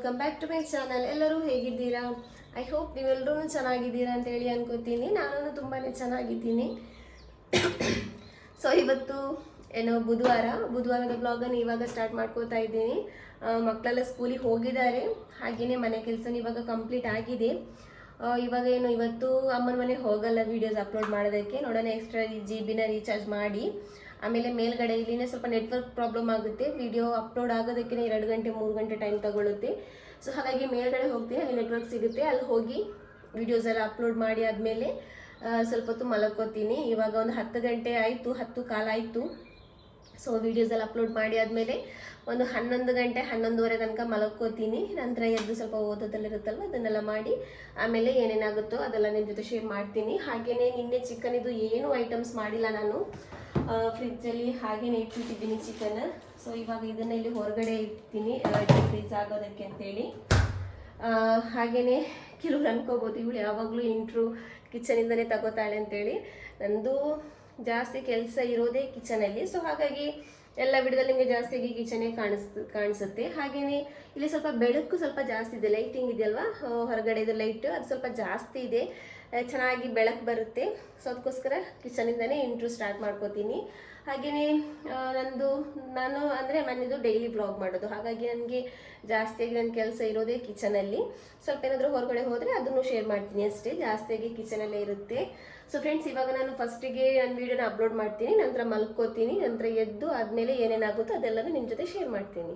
Welcome back to my channel. ಎಲ್ಲರೂ ಹೇಗಿದ್ದೀರಾ? I hope ನೀವೆಲ್ಲರೂ ಚೆನ್ನಾಗಿದ್ದೀರಾ ಅಂತ ಹೇಳಿ ಅನ್ಕೋತೀನಿ. ನಾನು ತುಂಬಾ ಚೆನ್ನಾಗಿದ್ದೀನಿ. ಸೊ ಇವತ್ತು ಏನೋ ಬುಧವಾರದ ಬ್ಲಾಗನ್ನು ಇವಾಗ ಸ್ಟಾರ್ಟ್ ಮಾಡ್ಕೋತಾ ಇದ್ದೀನಿ. ಮಕ್ಕಳೆಲ್ಲ ಸ್ಕೂಲಿಗೆ ಹೋಗಿದ್ದಾರೆ, ಹಾಗೆಯೇ ಮನೆ ಕೆಲಸ ಇವಾಗ ಕಂಪ್ಲೀಟ್ ಆಗಿದೆ. ಇವಾಗ ಇವತ್ತು ಅಮ್ಮನ ಮನೆ ಹೋಗಲ್ಲ ವೀಡಿಯೋಸ್ ಅಪ್ಲೋಡ್ ಮಾಡೋದಕ್ಕೆ. ನೋಡೋಣ, ಎಕ್ಸ್ಟ್ರಾ GB ರೀಚಾರ್ಜ್ ಮಾಡಿ ಆಮೇಲೆ ಮೇಲ್ಗಡೆ ಇಲ್ಲಿನೇ ಸ್ವಲ್ಪ ನೆಟ್ವರ್ಕ್ ಪ್ರಾಬ್ಲಮ್ ಆಗುತ್ತೆ. ವಿಡಿಯೋ ಅಪ್ಲೋಡ್ ಆಗೋದಕ್ಕೆ 2 ಗಂಟೆ 3 ಗಂಟೆ ಟೈಮ್ ತಗೊಳುತ್ತೆ. ಸೊ ಹಾಗಾಗಿ ಮೇಲ್ಗಡೆ ಹೋಗ್ತೀನಿ, ಅಲ್ಲಿ ನೆಟ್ವರ್ಕ್ ಸಿಗುತ್ತೆ. ಅಲ್ಲಿ ಹೋಗಿ ವಿಡಿಯೋಸ್ ಎಲ್ಲ ಅಪ್ಲೋಡ್ ಮಾಡಿ ಆದಮೇಲೆ ಸ್ವಲ್ಪ ಹೊತ್ತು ಮಲಕೋತೀನಿ. ಇವಾಗ ಒಂದು 10 ಗಂಟೆ ಆಯಿತು, 10 ಕಾಲ ಆಯಿತು. ಸೊ ವಿಡಿಯೋಸ್ ಎಲ್ಲ ಅಪ್ಲೋಡ್ ಮಾಡಿ ಆದಮೇಲೆ ಒಂದು 11 ಗಂಟೆ 11:30 ತನಕ ಮಲಕೋತೀನಿ. ನಂತರ ಎದ್ದು ಸ್ವಲ್ಪ ಓದೋದಲ್ಲಿರುತ್ತಲ್ವ ಅದನ್ನೆಲ್ಲ ಮಾಡಿ ಆಮೇಲೆ ಏನೇನಾಗುತ್ತೋ ಅದೆಲ್ಲ ನಿಮ್ಮ ಜೊತೆ ಶೇರ್ ಮಾಡ್ತೀನಿ. ಹಾಗೆಯೇ ನಿನ್ನೆ ಚಿಕನ್ ಇದು ಏನು ಐಟಮ್ಸ್ ಮಾಡಿಲ್ಲ ನಾನು, ಫ್ರಿಜ್ಜಲ್ಲಿ ಹಾಗೇನೆ ಇಟ್ಬಿಟ್ಟಿದ್ದೀನಿ ಚಿಕನ್. ಸೊ ಇವಾಗ ಇದನ್ನು ಇಲ್ಲಿ ಹೊರಗಡೆ ಇಡ್ತೀನಿ ಫ್ರೀಜ್ ಆಗೋದಕ್ಕೆ ಅಂತೇಳಿ. ಹಾಗೆಯೇ ಕೆಲವ್ರು ಅನ್ಕೋಬೋದು ಇವಳು ಯಾವಾಗಲೂ ಇಂಟ್ರು ಕಿಚನಿಂದನೇ ತಗೋತಾಳೆ ಅಂತೇಳಿ. ನಂದು ಜಾಸ್ತಿ ಕೆಲಸ ಇರೋದೇ ಕಿಚನಲ್ಲಿ. ಸೊ ಹಾಗಾಗಿ ಎಲ್ಲ ವಿಡಿಯೋದಲ್ಲಿ ನಿಮಗೆ ಜಾಸ್ತಿಯಾಗಿ ಕಿಚನೇ ಕಾಣಿಸುತ್ತೆ. ಹಾಗೆಯೇ ಇಲ್ಲಿ ಸ್ವಲ್ಪ ಬೆಳಕು ಸ್ವಲ್ಪ ಜಾಸ್ತಿ ಇದೆ, ಲೈಟಿಂಗ್ ಇದೆಯಲ್ವಾ ಹೊರಗಡೆದು ಲೈಟ್ ಅದು ಸ್ವಲ್ಪ ಜಾಸ್ತಿ ಇದೆ, ಚೆನ್ನಾಗಿ ಬೆಳಕು ಬರುತ್ತೆ. ಸೊ ಅದಕ್ಕೋಸ್ಕರ ಕಿಚನಿಂದನೇ ಇಂಟ್ರು ಸ್ಟಾರ್ಟ್ ಮಾಡ್ಕೋತೀನಿ. ಹಾಗೆಯೇ ನಾನು ಅಂದರೆ ಮನೆಯದು ಡೈಲಿ ಬ್ಲಾಗ್ ಮಾಡೋದು, ಹಾಗಾಗಿ ನನಗೆ ಜಾಸ್ತಿಯಾಗಿ ನನ್ನ ಕೆಲಸ ಇರೋದೇ ಕಿಚನಲ್ಲಿ. ಸ್ವಲ್ಪ ಏನಾದರೂ ಹೊರಗಡೆ ಹೋದರೆ ಅದನ್ನು ಶೇರ್ ಮಾಡ್ತೀನಿ ಅಷ್ಟೇ, ಜಾಸ್ತಿಯಾಗಿ ಕಿಚನಲ್ಲೇ ಇರುತ್ತೆ. ಸೊ ಫ್ರೆಂಡ್ಸ್, ಇವಾಗ ನಾನು ಫಸ್ಟಿಗೆ ನನ್ನ ವೀಡಿಯೋನ ಅಪ್ಲೋಡ್ ಮಾಡ್ತೀನಿ, ನಂತರ ಮಲ್ಕೋತೀನಿ, ನಂತರ ಎದ್ದು ಆದಮೇಲೆ ಏನೇನಾಗುತ್ತೋ ಅದೆಲ್ಲನೂ ನಿಮ್ಮ ಜೊತೆ ಶೇರ್ ಮಾಡ್ತೀನಿ.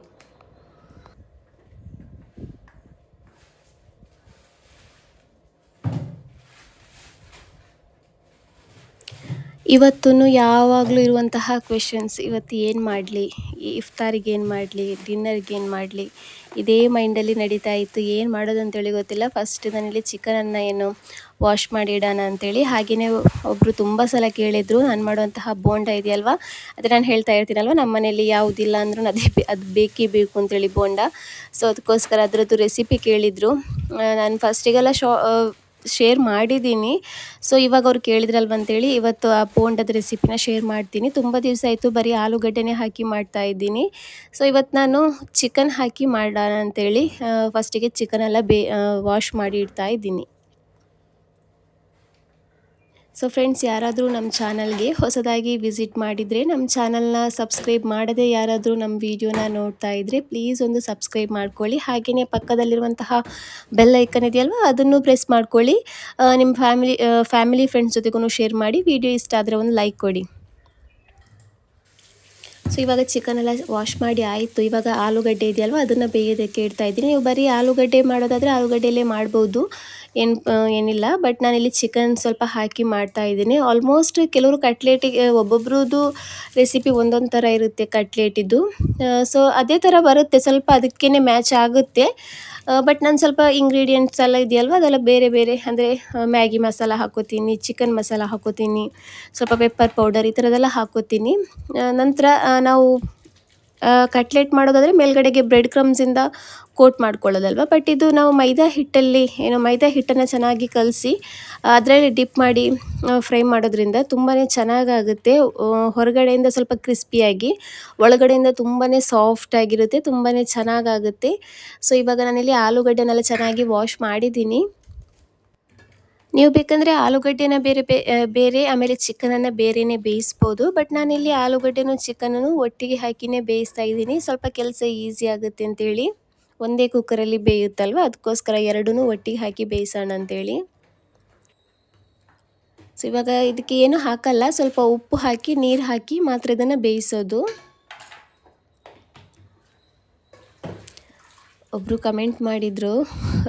ಇವತ್ತು ಯಾವಾಗಲೂ ಇರುವಂತಹ ಕ್ವೆಶನ್ಸ್, ಇವತ್ತು ಏನು ಮಾಡಲಿ, ಇಫ್ತಾರಿಗೆ ಏನು ಮಾಡಲಿ, ಡಿನ್ನರ್ಗೆ ಏನು ಮಾಡಲಿ, ಇದೇ ಮೈಂಡಲ್ಲಿ ನಡೀತಾ ಇತ್ತು. ಏನು ಮಾಡೋದು ಅಂತೇಳಿ ಗೊತ್ತಿಲ್ಲ. ಫಸ್ಟ್ ನಾನಿಲ್ಲಿ ಚಿಕನನ್ನು ಏನು ವಾಶ್ ಮಾಡಿ ಇಡೋಣ ಅಂಥೇಳಿ. ಹಾಗೆಯೇ ಒಬ್ಬರು ತುಂಬ ಸಲ ಕೇಳಿದರು ನಾನು ಮಾಡುವಂತಹ ಬೋಂಡ ಇದೆಯಲ್ವ, ಅದು ನಾನು ಹೇಳ್ತಾ ಇರ್ತೀನಲ್ವ, ನಮ್ಮ ಮನೇಲಿ ಯಾವುದಿಲ್ಲ ಅಂದ್ರೂ ಅದು ಬೇಕೇ ಬೇಕು ಅಂತೇಳಿ ಬೋಂಡ. ಸೊ ಅದಕ್ಕೋಸ್ಕರ ಅದರದ್ದು ರೆಸಿಪಿ ಕೇಳಿದರು. ನಾನು ಫಸ್ಟಿಗೆಲ್ಲ ಶೇರ್ ಮಾಡಿದ್ದೀನಿ. ಸೊ ಇವಾಗ ಅವ್ರು ಕೇಳಿದ್ರಲ್ವಂತೇಳಿ ಇವತ್ತು ಆ ಬೋಂಡದ ರೆಸಿಪಿನ ಶೇರ್ ಮಾಡ್ತೀನಿ. ತುಂಬ ದಿವಸ ಆಯಿತು ಬರೀ ಆಲೂಗಡ್ಡೆನೇ ಹಾಕಿ ಮಾಡ್ತಾ ಇದ್ದೀನಿ. ಸೊ ಇವತ್ತು ನಾನು ಚಿಕನ್ ಹಾಕಿ ಮಾಡೋಣ ಅಂಥೇಳಿ ಫಸ್ಟಿಗೆ ಚಿಕನೆಲ್ಲ ವಾಶ್ ಮಾಡಿ ಇಡ್ತಾ ಇದ್ದೀನಿ. ಸೊ ಫ್ರೆಂಡ್ಸ್, ಯಾರಾದರೂ ನಮ್ಮ ಚಾನಲ್ಗೆ ಹೊಸದಾಗಿ ವಿಸಿಟ್ ಮಾಡಿದರೆ, ನಮ್ಮ ಚಾನಲ್ನ ಸಬ್ಸ್ಕ್ರೈಬ್ ಮಾಡದೆ ಯಾರಾದರೂ ನಮ್ಮ ವಿಡಿಯೋನ ನೋಡ್ತಾ ಇದ್ದರೆ ಪ್ಲೀಸ್ ಒಂದು ಸಬ್ಸ್ಕ್ರೈಬ್ ಮಾಡ್ಕೊಳ್ಳಿ. ಹಾಗೆಯೇ ಪಕ್ಕದಲ್ಲಿರುವಂತಹ ಬೆಲ್ ಐಕನ್ ಇದೆಯಲ್ವ ಅದನ್ನು ಪ್ರೆಸ್ ಮಾಡ್ಕೊಳ್ಳಿ. ನಿಮ್ಮ ಫ್ಯಾಮಿಲಿ ಫ್ರೆಂಡ್ಸ್ ಜೊತೆಗೂ ಶೇರ್ ಮಾಡಿ. ವಿಡಿಯೋ ಇಷ್ಟ ಆದರೆ ಒಂದು ಲೈಕ್ ಕೊಡಿ. ಸೊ ಇವಾಗ ಚಿಕನೆಲ್ಲ ವಾಶ್ ಮಾಡಿ ಆಯಿತು. ಇವಾಗ ಆಲೂಗಡ್ಡೆ ಇದೆಯಲ್ವ ಅದನ್ನು ಬೇಯೋದಕ್ಕೆ ಇಡ್ತಾ ಇದ್ದೀನಿ. ನೀವು ಬರೀ ಆಲೂಗಡ್ಡೆ ಮಾಡೋದಾದರೆ ಆಲೂಗಡ್ಡೆಯಲ್ಲೇ ಮಾಡ್ಬೋದು, ಏನಿಲ್ಲ. ಬಟ್ ನಾನಿಲ್ಲಿ ಚಿಕನ್ ಸ್ವಲ್ಪ ಹಾಕಿ ಮಾಡ್ತಾ ಇದ್ದೀನಿ. ಆಲ್ಮೋಸ್ಟ್ ಕೆಲವರು ಕಟ್ಲೆಟಿಗೆ ಒಬ್ಬೊಬ್ರದ್ದು ರೆಸಿಪಿ ಒಂದೊಂದು ಥರ ಇರುತ್ತೆ ಕಟ್ಲೆಟಿದ್ದು. ಸೊ ಅದೇ ಥರ ಬರುತ್ತೆ, ಸ್ವಲ್ಪ ಅದಕ್ಕೇ ಮ್ಯಾಚ್ ಆಗುತ್ತೆ. ಬಟ್ ನಾನು ಸ್ವಲ್ಪ ಇಂಗ್ರೀಡಿಯೆಂಟ್ಸ್ ಎಲ್ಲ ಇದೆಯಲ್ವ ಅದೆಲ್ಲ ಬೇರೆ ಬೇರೆ, ಅಂದರೆ ಮ್ಯಾಗಿ ಮಸಾಲ ಹಾಕೋತೀನಿ, ಚಿಕನ್ ಮಸಾಲ ಹಾಕೋತೀನಿ, ಸ್ವಲ್ಪ ಪೆಪ್ಪರ್ ಪೌಡರ್ ಈ ಥರದ್ದೆಲ್ಲ ಹಾಕೋತೀನಿ. ನಂತರ ನಾವು ಕಟ್ಲೆಟ್ ಮಾಡೋದಾದರೆ ಮೇಲ್ಗಡೆಗೆ ಬ್ರೆಡ್ ಕ್ರಮ್ಸಿಂದ ಕೋಟ್ ಮಾಡ್ಕೊಳ್ಳೋದಲ್ವ. ಬಟ್ ಇದು ನಾವು ಮೈದಾ ಹಿಟ್ಟನ್ನು ಚೆನ್ನಾಗಿ ಕಲಸಿ ಅದರಲ್ಲಿ ಡಿಪ್ ಮಾಡಿ ಫ್ರೈ ಮಾಡೋದ್ರಿಂದ ತುಂಬಾ ಚೆನ್ನಾಗಾಗುತ್ತೆ. ಹೊರಗಡೆಯಿಂದ ಸ್ವಲ್ಪ ಕ್ರಿಸ್ಪಿಯಾಗಿ, ಒಳಗಡೆಯಿಂದ ತುಂಬಾ ಸಾಫ್ಟಾಗಿರುತ್ತೆ, ತುಂಬಾ ಚೆನ್ನಾಗಾಗುತ್ತೆ. ಸೊ ಇವಾಗ ನಾನಿಲ್ಲಿ ಆಲೂಗಡ್ಡೆನೆಲ್ಲ ಚೆನ್ನಾಗಿ ವಾಶ್ ಮಾಡಿದ್ದೀನಿ. ನೀವು ಬೇಕಂದರೆ ಆಲೂಗಡ್ಡೆನ ಬೇರೆ ಆಮೇಲೆ ಚಿಕನನ್ನು ಬೇರೆಯೇ ಬೇಯಿಸ್ಬೋದು. ಬಟ್ ನಾನಿಲ್ಲಿ ಆಲೂಗಡ್ಡೆನೂ ಚಿಕನನ್ನು ಒಟ್ಟಿಗೆ ಹಾಕಿಯೇ ಬೇಯಿಸ್ತಾ ಇದ್ದೀನಿ. ಸ್ವಲ್ಪ ಕೆಲಸ ಈಸಿ ಆಗುತ್ತೆ ಅಂತೇಳಿ, ಒಂದೇ ಕುಕ್ಕರಲ್ಲಿ ಬೇಯುತ್ತಲ್ವ ಅದಕ್ಕೋಸ್ಕರ ಎರಡೂ ಒಟ್ಟಿಗೆ ಹಾಕಿ ಬೇಯಿಸೋಣ ಅಂತೇಳಿ. ಸೊ ಇವಾಗ ಇದಕ್ಕೆ ಏನು ಹಾಕಲ್ಲ, ಸ್ವಲ್ಪ ಉಪ್ಪು ಹಾಕಿ ನೀರು ಹಾಕಿ ಮಾತ್ರ ಇದನ್ನು ಬೇಯಿಸೋದು. ಒಬ್ಬರು ಕಮೆಂಟ್ ಮಾಡಿದರು,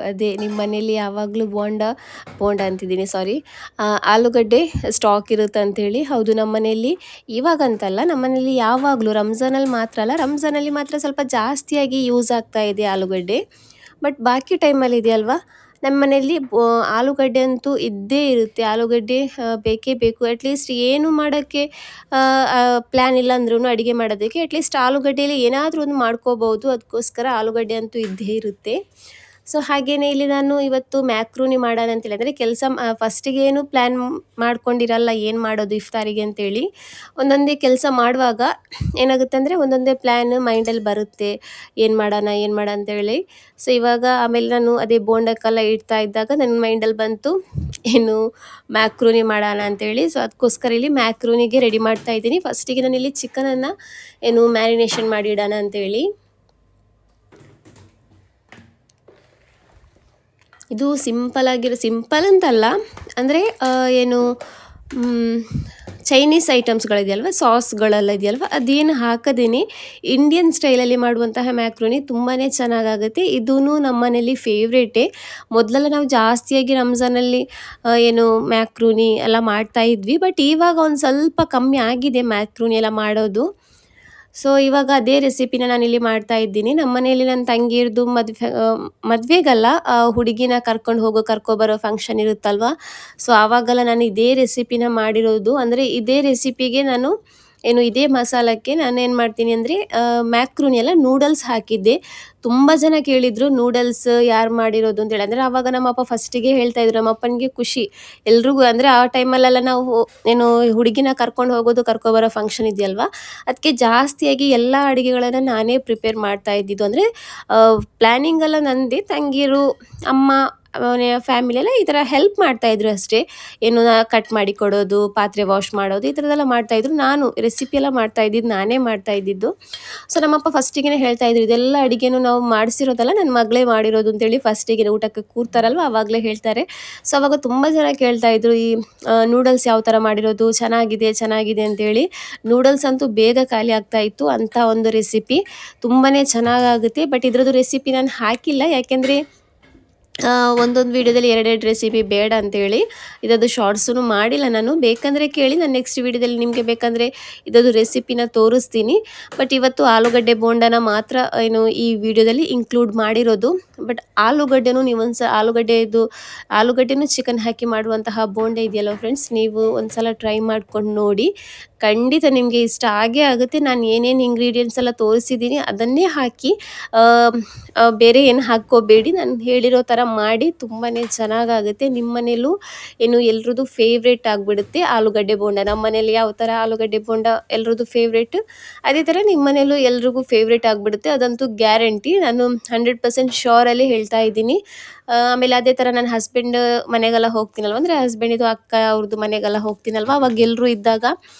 ಅದೇ ನಿಮ್ಮ ಮನೇಲಿ ಯಾವಾಗಲೂ ಬೋಂಡ ಅಂತಿದ್ದೀನಿ, ಸಾರಿ, ಆಲೂಗಡ್ಡೆ ಸ್ಟಾಕ್ ಇರುತ್ತೆ ಅಂಥೇಳಿ. ಹೌದು, ನಮ್ಮ ಮನೆಯಲ್ಲಿ ಇವಾಗಂತಲ್ಲ, ನಮ್ಮ ಮನೇಲಿ ಯಾವಾಗಲೂ ರಂಜಾನಲ್ಲಿ ಮಾತ್ರ ಅಲ್ಲ, ರಂಜಾನಲ್ಲಿ ಮಾತ್ರ ಸ್ವಲ್ಪ ಜಾಸ್ತಿಯಾಗಿ ಯೂಸ್ ಆಗ್ತಾ ಇದೆ ಆಲೂಗಡ್ಡೆ. ಬಟ್ ಬಾಕಿ ಟೈಮಲ್ಲಿ ಇದೆಯಲ್ವಾ, ನಮ್ಮ ಮನೆಯಲ್ಲಿ ಆಲೂಗಡ್ಡೆ ಅಂತೂ ಇದ್ದೇ ಇರುತ್ತೆ. ಆಲೂಗಡ್ಡೆ ಬೇಕೇ ಬೇಕು. ಅಟ್ಲೀಸ್ಟ್ ಏನು ಮಾಡೋಕ್ಕೆ ಪ್ಲ್ಯಾನ್ ಇಲ್ಲ ಅಂದ್ರೂ ಅಡುಗೆ ಮಾಡೋದಕ್ಕೆ ಅಟ್ಲೀಸ್ಟ್ ಆಲೂಗಡ್ಡೆಯಲ್ಲಿ ಏನಾದರೂ ಒಂದು ಮಾಡ್ಕೋಬೋದು. ಅದಕ್ಕೋಸ್ಕರ ಆಲೂಗಡ್ಡೆ ಅಂತೂ ಇದ್ದೇ ಇರುತ್ತೆ. ಸೊ ಹಾಗೆಯೇ ಇಲ್ಲಿ ನಾನು ಇವತ್ತು ಮ್ಯಾಕ್ರೂನಿ ಮಾಡೋಣ ಅಂತೇಳಿ, ಅಂದರೆ ಕೆಲಸ ಫಸ್ಟಿಗೆ ಏನು ಪ್ಲ್ಯಾನ್ ಮಾಡ್ಕೊಂಡಿರಲ್ಲ ಏನು ಮಾಡೋದು ಇಫ್ತಾರಿಗೆ ಅಂತೇಳಿ. ಒಂದೊಂದೇ ಕೆಲಸ ಮಾಡುವಾಗ ಏನಾಗುತ್ತೆ ಅಂದರೆ ಒಂದೊಂದೇ ಪ್ಲ್ಯಾನ್ ಮೈಂಡಲ್ಲಿ ಬರುತ್ತೆ, ಏನು ಮಾಡೋಣ ಏನು ಮಾಡೋಣ ಅಂತೇಳಿ. ಸೊ ಇವಾಗ ಆಮೇಲೆ ನಾನು ಅದೇ ಬೋಂಡಕ್ಕೆಲ್ಲ ಇಡ್ತಾ ಇದ್ದಾಗ ನನ್ನ ಮೈಂಡಲ್ಲಿ ಬಂತು ಏನು ಮ್ಯಾಕ್ರೂನಿ ಮಾಡೋಣ ಅಂತೇಳಿ. ಸೊ ಅದಕ್ಕೋಸ್ಕರ ಇಲ್ಲಿ ಮ್ಯಾಕ್ರೂನಿಗೆ ರೆಡಿ ಮಾಡ್ತಾ ಇದ್ದೀನಿ. ಫಸ್ಟಿಗೆ ನಾನಿಲ್ಲಿ ಚಿಕನನ್ನು ಏನು ಮ್ಯಾರಿನೇಷನ್ ಮಾಡಿ ಇಡೋಣ ಅಂತೇಳಿ. ಇದು ಸಿಂಪಲ್ ಅಂತಲ್ಲ, ಅಂದರೆ ಏನು ಚೈನೀಸ್ ಐಟಮ್ಸ್ಗಳಿದೆಯಲ್ವ, ಸಾಸ್ಗಳೆಲ್ಲ ಇದೆಯಲ್ವ, ಅದೇನು ಹಾಕದೇನೆ ಇಂಡಿಯನ್ ಸ್ಟೈಲಲ್ಲಿ ಮಾಡುವಂತಹ ಮ್ಯಾಕ್ರೋನಿ ತುಂಬಾ ಚೆನ್ನಾಗಾಗುತ್ತೆ. ಇದೂ ನಮ್ಮ ಮನೇಲಿ ಫೇವ್ರೇಟೇ. ಮೊದಲೆಲ್ಲ ನಾವು ಜಾಸ್ತಿಯಾಗಿ ರಂಜಾನಲ್ಲಿ ಏನು ಮ್ಯಾಕ್ರೋನಿ ಎಲ್ಲ ಮಾಡ್ತಾಯಿದ್ವಿ, ಬಟ್ ಇವಾಗ ಒಂದು ಸ್ವಲ್ಪ ಕಮ್ಮಿ ಆಗಿದೆ ಮ್ಯಾಕ್ರೋನಿ ಎಲ್ಲ ಮಾಡೋದು. ಸೊ ಇವಾಗ ಅದೇ ರೆಸಿಪಿನ ನಾನಿಲ್ಲಿ ಮಾಡ್ತಾ ಇದ್ದೀನಿ. ನಮ್ಮ ಮನೆಯಲ್ಲಿ ನನ್ನ ತಂಗಿಯರ್ದು ಮದುವೆಗಲ್ಲ, ಹುಡುಗಿನ ಕರ್ಕೊಬರೋ ಫಂಕ್ಷನ್ ಇರುತ್ತಲ್ವ, ಸೊ ಆವಾಗೆಲ್ಲ ನಾನು ಇದೇ ರೆಸಿಪಿನ ಮಾಡಿರೋದು. ಅಂದರೆ ಇದೇ ರೆಸಿಪಿಗೆ ನಾನು ಇದೇ ಮಸಾಲಕ್ಕೆ ನಾನೇನು ಮಾಡ್ತೀನಿ ಅಂದರೆ ಮ್ಯಾಕ್ರೂನಿ ಎಲ್ಲ ನೂಡಲ್ಸ್ ಹಾಕಿದ್ದೆ. ತುಂಬ ಜನ ಕೇಳಿದರು ನೂಡಲ್ಸ್ ಯಾರು ಮಾಡಿರೋದು ಅಂತೇಳಿ. ಅಂದರೆ ಆವಾಗ ನಮ್ಮಪ್ಪ ಫಸ್ಟಿಗೆ ಹೇಳ್ತಾಯಿದ್ರು, ನಮ್ಮಪ್ಪನಿಗೆ ಖುಷಿ ಎಲ್ರಿಗೂ. ಅಂದರೆ ಆ ಟೈಮಲ್ಲೆಲ್ಲ ನಾವು ಹುಡುಗಿನ ಕರ್ಕೊಬರೋ ಫಂಕ್ಷನ್ ಇದೆಯಲ್ವ, ಅದಕ್ಕೆ ಜಾಸ್ತಿಯಾಗಿ ಎಲ್ಲ ಅಡುಗೆಗಳನ್ನು ನಾನೇ ಪ್ರಿಪೇರ್ ಮಾಡ್ತಾ ಇದ್ದಿದ್ದು. ಅಂದರೆ ಪ್ಲ್ಯಾನಿಂಗ್ ಎಲ್ಲ ನಂದೇ, ತಂಗಿರು ಅಮ್ಮ ಫ್ಯಾಮಿಲಿ ಎಲ್ಲ ಈ ಥರ ಹೆಲ್ಪ್ ಮಾಡ್ತಾಯಿದ್ರು ಅಷ್ಟೇ. ಏನು ಕಟ್ ಮಾಡಿ ಕೊಡೋದು, ಪಾತ್ರೆ ವಾಶ್ ಮಾಡೋದು, ಈ ಥರದ್ದೆಲ್ಲ ಮಾಡ್ತಾಯಿದ್ರು. ನಾನು ರೆಸಿಪಿ ಎಲ್ಲ ಮಾಡ್ತಾಯಿದ್ದಿದ್ದು ನಾನೇ ಮಾಡ್ತಾಯಿದ್ದಿದ್ದು. ಸೊ ನಮ್ಮಪ್ಪ ಫಸ್ಟಿಗೆ ಹೇಳ್ತಾಯಿದ್ರು, ಇದೆಲ್ಲ ಅಡುಗೆನೂ ನಾವು ಮಾಡಿಸಿರೋದಲ್ಲ, ನನ್ನ ಮಗಳೇ ಮಾಡಿರೋದು ಅಂತೇಳಿ. ಫಸ್ಟಿಗೆ ಊಟಕ್ಕೆ ಕೂರ್ತಾರಲ್ವ ಆವಾಗಲೇ ಹೇಳ್ತಾರೆ. ಸೊ ಅವಾಗ ತುಂಬ ಜನ ಕೇಳ್ತಾಯಿದ್ರು, ಈ ನೂಡಲ್ಸ್ ಯಾವ ಥರ ಮಾಡಿರೋದು, ಚೆನ್ನಾಗಿದೆ ಅಂತೇಳಿ. ನೂಡಲ್ಸ್ ಅಂತೂ ಬೇಗ ಖಾಲಿ ಆಗ್ತಾಯಿತ್ತು, ಅಂಥ ಒಂದು ರೆಸಿಪಿ ತುಂಬಾ ಚೆನ್ನಾಗಾಗುತ್ತೆ. ಬಟ್ ಇದರದ್ದು ರೆಸಿಪಿ ನಾನು ಹಾಕಿಲ್ಲ, ಯಾಕೆಂದರೆ ಒಂದೊಂದು ವೀಡಿಯೋದಲ್ಲಿ ಎರಡೆರಡು ರೆಸಿಪಿ ಬೇಡ ಅಂತೇಳಿ ಇದರದ್ದು ಶಾರ್ಟ್ಸೂ ಮಾಡಿಲ್ಲ ನಾನು. ಬೇಕಂದರೆ ಕೇಳಿ, ನಾನು ನೆಕ್ಸ್ಟ್ ವೀಡಿಯೋದಲ್ಲಿ ನಿಮಗೆ ಬೇಕಂದರೆ ಇದರದ್ದು ರೆಸಿಪಿನ ತೋರಿಸ್ತೀನಿ. ಬಟ್ ಇವತ್ತು ಆಲೂಗಡ್ಡೆ ಬೋಂಡನ ಮಾತ್ರ ಈ ವಿಡಿಯೋದಲ್ಲಿ ಇನ್ಕ್ಲೂಡ್ ಮಾಡಿರೋದು. ಬಟ್ ಆಲೂಗಡ್ಡೆನೂ ನೀವು ಆಲೂಗಡ್ಡೆನೂ ಚಿಕನ್ ಹಾಕಿ ಮಾಡುವಂತಹ ಬೋಂಡ ಇದೆಯಲ್ಲ ಫ್ರೆಂಡ್ಸ್, ನೀವು ಒಂದು ಸಲ ಟ್ರೈ ಮಾಡ್ಕೊಂಡು ನೋಡಿ, ಖಂಡಿತ ನಿಮಗೆ ಇಷ್ಟ ಆಗೇ ಆಗುತ್ತೆ. ನಾನು ಏನೇನು ಇಂಗ್ರೀಡಿಯೆಂಟ್ಸ್ ಎಲ್ಲ ತೋರಿಸಿದ್ದೀನಿ ಅದನ್ನೇ ಹಾಕಿ, ಬೇರೆ ಏನು ಹಾಕ್ಕೋಬೇಡಿ. ನಾನು ಹೇಳಿರೋ ಥರ ಮಾಡಿ, ತುಂಬಾ ಚೆನ್ನಾಗಾಗುತ್ತೆ. ನಿಮ್ಮ ಮನೇಲೂ ಎಲ್ರದ್ದು ಫೇವ್ರೇಟ್ ಆಗಿಬಿಡುತ್ತೆ ಆಲೂಗಡ್ಡೆ ಬೋಂಡ. ನಮ್ಮ ಮನೇಲಿ ಯಾವ ಥರ ಆಲೂಗಡ್ಡೆ ಬೋಂಡ ಎಲ್ರದ್ದು ಫೇವ್ರೇಟ್, ಅದೇ ಥರ ನಿಮ್ಮ ಮನೇಲೂ ಎಲ್ರಿಗೂ ಫೇವ್ರೇಟ್ ಆಗಿಬಿಡುತ್ತೆ, ಅದಂತೂ ಗ್ಯಾರಂಟಿ. ನಾನು 100% ಶೋರಲ್ಲಿ ಹೇಳ್ತಾ ಇದ್ದೀನಿ. ಆಮೇಲೆ ಅದೇ ಥರ ನನ್ನ ಹಸ್ಬೆಂಡ್ ಮನೆಗೆಲ್ಲ ಹೋಗ್ತೀನಲ್ವ, ಅಂದರೆ ಹಸ್ಬೆಂಡಿದು ಅಕ್ಕ ಅವ್ರದ್ದು ಮನೆಗೆಲ್ಲ ಹೋಗ್ತೀನಲ್ವ, ಅವಾಗ ಎಲ್ಲರೂ ಇದ್ದಾಗ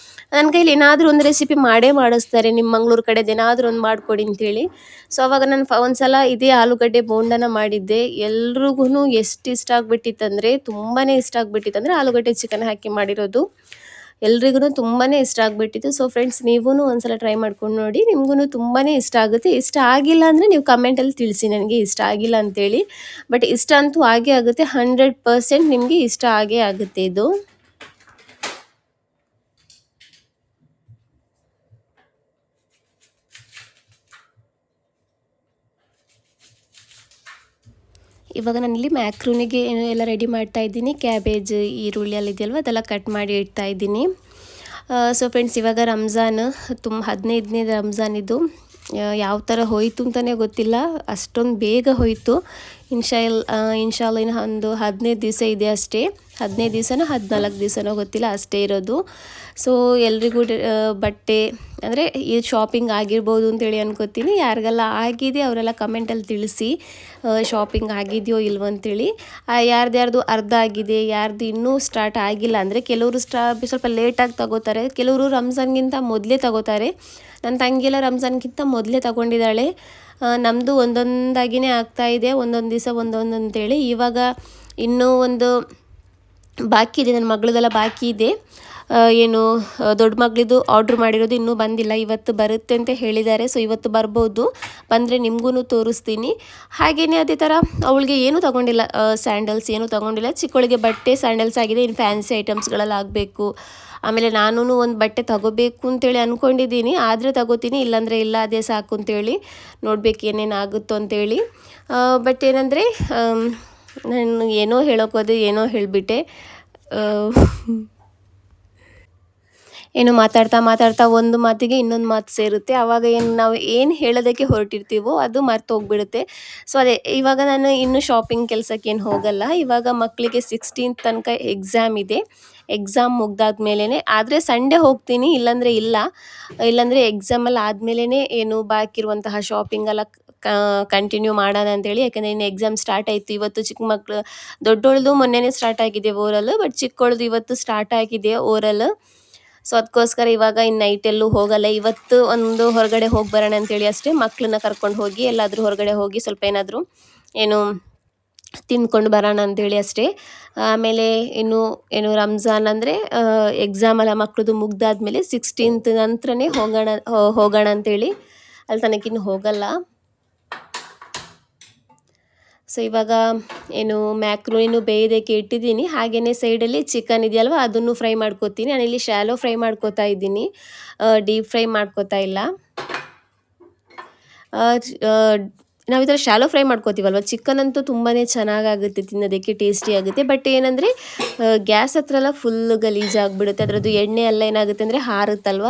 ನನ್ನ ಕೈಲಿ ಏನಾದರೂ ಒಂದು ರೆಸಿಪಿ ಮಾಡಿಸ್ತಾರೆ, ನಿಮ್ಮ ಮಂಗಳೂರು ಕಡೆದು ಏನಾದರೂ ಒಂದು ಮಾಡಿಕೊಡಿ ಅಂತೇಳಿ. ಸೊ ಅವಾಗ ನಾನು ಒಂದು ಸಲ ಇದೇ ಆಲೂಗಡ್ಡೆ ಬೋಂಡನ ಮಾಡಿದ್ದೆ. ಎಲ್ರಿಗೂ ಎಷ್ಟು ಇಷ್ಟ ಆಗಿಬಿಟ್ಟಿತ್ತಂದರೆ, ತುಂಬಾ ಇಷ್ಟ ಆಗಿಬಿಟ್ಟಿತ್ತಂದರೆ ಆಲೂಗಡ್ಡೆ ಚಿಕನ್ ಹಾಕಿ ಮಾಡಿರೋದು ಎಲ್ರಿಗೂ ತುಂಬಾ ಇಷ್ಟ ಆಗಿಬಿಟ್ಟಿತ್ತು. ಸೊ ಫ್ರೆಂಡ್ಸ್, ನೀವೂ ಒಂದು ಸಲ ಟ್ರೈ ಮಾಡ್ಕೊಂಡು ನೋಡಿ, ನಿಮಗೂ ತುಂಬಾ ಇಷ್ಟ ಆಗುತ್ತೆ. ಇಷ್ಟ ಆಗಿಲ್ಲ ಅಂದರೆ ನೀವು ಕಮೆಂಟಲ್ಲಿ ತಿಳಿಸಿ ನನಗೆ ಇಷ್ಟ ಆಗಿಲ್ಲ ಅಂತೇಳಿ. ಬಟ್ ಇಷ್ಟ ಅಂತೂ ಆಗೇ ಆಗುತ್ತೆ, 100% ನಿಮಗೆ ಇಷ್ಟ ಆಗೇ ಆಗುತ್ತೆ ಇದು. ಇವಾಗ ನಾನಿಲ್ಲಿ ಮ್ಯಾಕ್ರೂನಿಗೆ ಎಲ್ಲ ರೆಡಿ ಮಾಡ್ತಾ ಇದ್ದೀನಿ. ಕ್ಯಾಬೇಜ್, ಈರುಳ್ಳಿ ಎಲ್ಲ ಇದೆಯಲ್ವ, ಅದೆಲ್ಲ ಕಟ್ ಮಾಡಿ ಇಡ್ತಾ ಇದ್ದೀನಿ. ಸೊ ಫ್ರೆಂಡ್ಸ್, ಇವಾಗ ರಂಜಾನ್ 15ನೇ ರಂಜಾನ್ ಇದು. ಯಾವ ಥರ ಹೋಯಿತು ಅಂತಲೇ ಗೊತ್ತಿಲ್ಲ, ಅಷ್ಟೊಂದು ಬೇಗ ಹೋಯಿತು. ಇನ್ಶಾಲ್ಲ ಇನ್ನು ಒಂದು 15 ದಿವಸ ಇದೆ ಅಷ್ಟೇ. 15 ದಿವಸನೋ 14 ದಿವಸನೋ ಗೊತ್ತಿಲ್ಲ, ಅಷ್ಟೇ ಇರೋದು. ಸೊ ಎಲ್ರಿಗೂ ಬಟ್ಟೆ ಅಂದರೆ ಈ ಶಾಪಿಂಗ್ ಆಗಿರ್ಬೋದು ಅಂತೇಳಿ ಅನ್ಕೋತೀನಿ. ಯಾರಿಗೆಲ್ಲ ಆಗಿದೆ ಅವರೆಲ್ಲ ಕಮೆಂಟಲ್ಲಿ ತಿಳಿಸಿ, ಶಾಪಿಂಗ್ ಆಗಿದೆಯೋ ಇಲ್ವೋ ಅಂತೇಳಿ. ಯಾರ್ದು ಅರ್ಧ ಆಗಿದೆ, ಯಾರ್ದು ಇನ್ನೂ ಸ್ಟಾರ್ಟ್ ಆಗಿಲ್ಲ. ಅಂದರೆ ಕೆಲವರು ಸ್ವಲ್ಪ ಲೇಟಾಗಿ ತಗೋತಾರೆ, ಕೆಲವರು ರಂಜಾನ್ಗಿಂತ ಮೊದಲೇ ತಗೋತಾರೆ. ನನ್ನ ತಂಗಿಯೆಲ್ಲ ರಂಜಾನ್ಗಿಂತ ಮೊದಲೇ ತಗೊಂಡಿದ್ದಾಳೆ. ನಮ್ಮದು ಒಂದೊಂದಾಗಿಯೇ ಆಗ್ತಾಯಿದೆ, ಒಂದೊಂದು ದಿವಸ ಒಂದೊಂದು ಅಂತೇಳಿ. ಇವಾಗ ಇನ್ನೂ ಒಂದು ಬಾಕಿ ಇದೆ, ನನ್ನ ಮಗಳದೆಲ್ಲ ಬಾಕಿ ಇದೆ. ದೊಡ್ಡ ಮಗಳಿದು ಆರ್ಡ್ರ್ ಮಾಡಿರೋದು ಇನ್ನೂ ಬಂದಿಲ್ಲ, ಇವತ್ತು ಬರುತ್ತೆ ಅಂತ ಹೇಳಿದ್ದಾರೆ. ಸೊ ಇವತ್ತು ಬರ್ಬೋದು, ಬಂದರೆ ನಿಮಗೂ ತೋರಿಸ್ತೀನಿ. ಹಾಗೆಯೇ ಅದೇ ಥರ ಅವಳಿಗೆ ಏನೂ ತೊಗೊಂಡಿಲ್ಲ, ಸ್ಯಾಂಡಲ್ಸ್ ಏನೂ ತೊಗೊಂಡಿಲ್ಲ. ಚಿಕ್ಕವಳಿಗೆ ಬಟ್ಟೆ ಸ್ಯಾಂಡಲ್ಸ್ ಆಗಿದೆ, ಇನ್ನು ಫ್ಯಾನ್ಸಿ ಐಟಮ್ಸ್ಗಳೆಲ್ಲ ಆಗಬೇಕು. ಆಮೇಲೆ ನಾನೂ ಒಂದು ಬಟ್ಟೆ ತಗೋಬೇಕು ಅಂತೇಳಿ ಅಂದ್ಕೊಂಡಿದ್ದೀನಿ, ಆದರೆ ತಗೋತೀನಿ, ಇಲ್ಲಾಂದರೆ ಇಲ್ಲ, ಅದೇ ಸಾಕು ಅಂತೇಳಿ. ನೋಡ್ಬೇಕು ಏನೇನು ಆಗುತ್ತೋ ಅಂತೇಳಿ. ಬಟ್ ಏನಂದರೆ ನಾನು ಏನೋ ಹೇಳೋಕ್ಕೋದೆ, ಏನೋ ಹೇಳಿಬಿಟ್ಟೆ. ಏನು ಮಾತಾಡ್ತಾ ಮಾತಾಡ್ತಾ ಒಂದು ಮಾತಿಗೆ ಇನ್ನೊಂದು ಮಾತು ಸೇರುತ್ತೆ. ಆವಾಗ ನಾವು ಏನು ಹೇಳೋದಕ್ಕೆ ಹೊರಟಿರ್ತೀವೋ ಅದು ಮರ್ತು ಹೋಗ್ಬಿಡುತ್ತೆ. ಸೊ ಅದೇ ಇವಾಗ ನಾನು ಇನ್ನು ಶಾಪಿಂಗ್ ಕೆಲಸಕ್ಕೇನು ಹೋಗಲ್ಲ. ಇವಾಗ ಮಕ್ಕಳಿಗೆ 16th ತನಕ ಎಕ್ಸಾಮ್ ಇದೆ. ಎಕ್ಸಾಮ್ ಮುಗ್ದಾದ್ಮೇಲೆ ಆದರೆ ಸಂಡೇ ಹೋಗ್ತೀನಿ, ಇಲ್ಲಾಂದರೆ ಇಲ್ಲ. ಇಲ್ಲಾಂದರೆ ಎಕ್ಸಾಮಲ್ಲಿ ಆದಮೇಲೆ ಏನು ಬಾಕಿ ಇರುವಂತಹ ಶಾಪಿಂಗ್ ಎಲ್ಲ ಕಂಟಿನ್ಯೂ ಮಾಡೋಣ ಅಂತೇಳಿ. ಯಾಕಂದರೆ ಇನ್ನು ಎಕ್ಸಾಮ್ ಸ್ಟಾರ್ಟ್ ಆಯಿತು. ಇವತ್ತು ಚಿಕ್ಕ ಮಕ್ಕಳು, ದೊಡ್ಡೋಳ್ದು ಮೊನ್ನೆನೇ ಸ್ಟಾರ್ಟ್ ಆಗಿದೆ ಓರಲ್, ಬಟ್ ಚಿಕ್ಕವಳ್ದು ಇವತ್ತು ಸ್ಟಾರ್ಟ್ ಆಗಿದೆ ಓರಲ್. ಸೊ ಅದಕ್ಕೋಸ್ಕರ ಇವಾಗ ಇನ್ನು ನೈಟೆಲ್ಲೂ ಹೋಗಲ್ಲ. ಇವತ್ತು ಒಂದು ಹೊರಗಡೆ ಹೋಗಿ ಬರೋಣ ಅಂತೇಳಿ ಅಷ್ಟೇ, ಮಕ್ಕಳನ್ನ ಕರ್ಕೊಂಡು ಹೋಗಿ ಎಲ್ಲಾದರೂ ಹೊರಗಡೆ ಹೋಗಿ ಸ್ವಲ್ಪ ಏನಾದರೂ ಏನು ತಿಂದ್ಕೊಂಡು ಬರೋಣ ಅಂತೇಳಿ ಅಷ್ಟೇ. ಆಮೇಲೆ ಏನು ರಂಜಾನ್ ಅಂದರೆ ಎಕ್ಸಾಮ್ ಎಲ್ಲ ಮಕ್ಕಳದು ಮುಗ್ದಾದ್ಮೇಲೆ 16th ನಂತರನೇ ಹೋಗೋಣ ಅಂತೇಳಿ. ಅಲ್ಲಿ ತನಕಿನ್ನು ಹೋಗಲ್ಲ. ಸೊ ಇವಾಗ ಏನು ಮ್ಯಾಕ್ರೋನಿನೂ ಬೇಯೋದಕ್ಕೆ ಇಟ್ಟಿದ್ದೀನಿ. ಹಾಗೆಯೇ ಸೈಡಲ್ಲಿ ಚಿಕನ್ ಇದೆಯಲ್ವ ಅದನ್ನು ಫ್ರೈ ಮಾಡ್ಕೋತೀನಿ. ನಾನಿಲ್ಲಿ ಶಾಲೋ ಫ್ರೈ ಮಾಡ್ಕೋತಾ ಇದ್ದೀನಿ, ಡೀಪ್ ಫ್ರೈ ಮಾಡ್ಕೋತಾ ಇಲ್ಲ. ನಾವು ಈ ಥರ ಶಾಲೋ ಫ್ರೈ ಮಾಡ್ಕೋತೀವಲ್ವ, ಚಿಕನ್ ಅಂತೂ ತುಂಬಾ ಚೆನ್ನಾಗಾಗುತ್ತೆ, ತಿನ್ನೋದಕ್ಕೆ ಟೇಸ್ಟಿ ಆಗುತ್ತೆ. ಬಟ್ ಏನಂದರೆ ಗ್ಯಾಸ್ ಹತ್ರ ಎಲ್ಲ ಫುಲ್ಲು ಗಲೀಜಾಗಿಬಿಡುತ್ತೆ. ಅದರದ್ದು ಎಣ್ಣೆ ಎಲ್ಲ ಏನಾಗುತ್ತೆ ಅಂದರೆ ಹಾರುತ್ತಲ್ವ,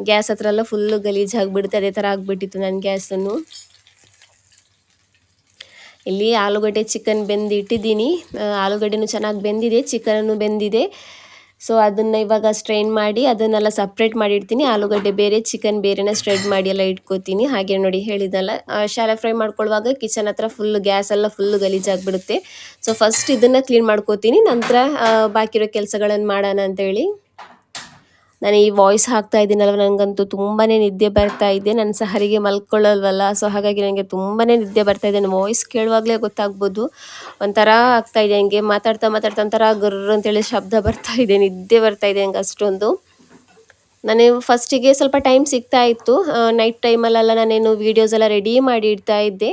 ಗ್ಯಾಸ್ ಹತ್ರ ಎಲ್ಲ ಫುಲ್ಲು ಗಲೀಜಾಗಿಬಿಡುತ್ತೆ. ಅದೇ ಥರ ಆಗಿಬಿಟ್ಟಿತ್ತು ನನ್ನ ಗ್ಯಾಸನ್ನು. ಇಲ್ಲಿ ಆಲೂಗಡ್ಡೆ ಚಿಕನ್ ಬೆಂದು ಇಟ್ಟಿದ್ದೀನಿ. ಆಲೂಗಡ್ಡೆನೂ ಚೆನ್ನಾಗಿ ಬೆಂದಿದೆ, ಚಿಕನನ್ನು ಬೆಂದಿದೆ. ಸೊ ಅದನ್ನು ಇವಾಗ ಸ್ಟ್ರೈನ್ ಮಾಡಿ ಅದನ್ನೆಲ್ಲ ಸಪ್ರೇಟ್ ಮಾಡಿಡ್ತೀನಿ. ಆಲೂಗಡ್ಡೆ ಬೇರೆ, ಚಿಕನ್ ಬೇರೆನ ಸ್ಟ್ರೈನ್ ಮಾಡಿ ಎಲ್ಲ ಇಟ್ಕೋತೀನಿ. ಹಾಗೆ ನೋಡಿ ಹೇಳಿದಲ್ಲ, ಶಾಲೋ ಫ್ರೈ ಮಾಡ್ಕೊಳ್ಳುವಾಗ ಕಿಚನ್ ಹತ್ರ ಫುಲ್ಲು ಗ್ಯಾಸ್ ಎಲ್ಲ ಫುಲ್ಲು ಗಲೀಜಾಗಿಬಿಡುತ್ತೆ. ಸೊ ಫಸ್ಟ್ ಇದನ್ನು ಕ್ಲೀನ್ ಮಾಡ್ಕೋತೀನಿ, ನಂತರ ಬಾಕಿ ಇರೋ ಕೆಲಸಗಳನ್ನು ಮಾಡೋಣ ಅಂತೇಳಿ. ನಾನು ಈ ವಾಯ್ಸ್ ಹಾಕ್ತಾ ಇದ್ದೀನಲ್ವ, ನನಗಂತೂ ತುಂಬಾ ನಿದ್ದೆ ಬರ್ತಾ ಇದೆ. ನನ್ನ ಸಹರಿಗೆ ಮಲ್ಕೊಳ್ಳಲ್ವಲ್ಲ, ಸೊ ಹಾಗಾಗಿ ನನಗೆ ತುಂಬಾ ನಿದ್ದೆ ಬರ್ತಾ ಇದೆ. ನನ್ನ ವಾಯ್ಸ್ ಕೇಳುವಾಗಲೇ ಗೊತ್ತಾಗ್ಬೋದು, ಒಂಥರ ಆಗ್ತಾ ಇದೆ. ಹಂಗೆ ಮಾತಾಡ್ತಾ ಮಾತಾಡ್ತಾ ಒಂಥರ ಗುರ್ರ ಅಂತೇಳಿ ಶಬ್ದ ಬರ್ತಾ ಇದೆ, ನಿದ್ದೆ ಬರ್ತಾ ಇದೆ ಹಂಗೆ ಅಷ್ಟೊಂದು. ನಾನು ಫಸ್ಟಿಗೆ ಸ್ವಲ್ಪ ಟೈಮ್ ಸಿಗ್ತಾ ಇತ್ತು, ನೈಟ್ ಟೈಮಲ್ಲೆಲ್ಲ ನಾನೇನು ವೀಡಿಯೋಸ್ ಎಲ್ಲ ರೆಡಿ ಮಾಡಿ ಇಡ್ತಾ ಇದ್ದೆ.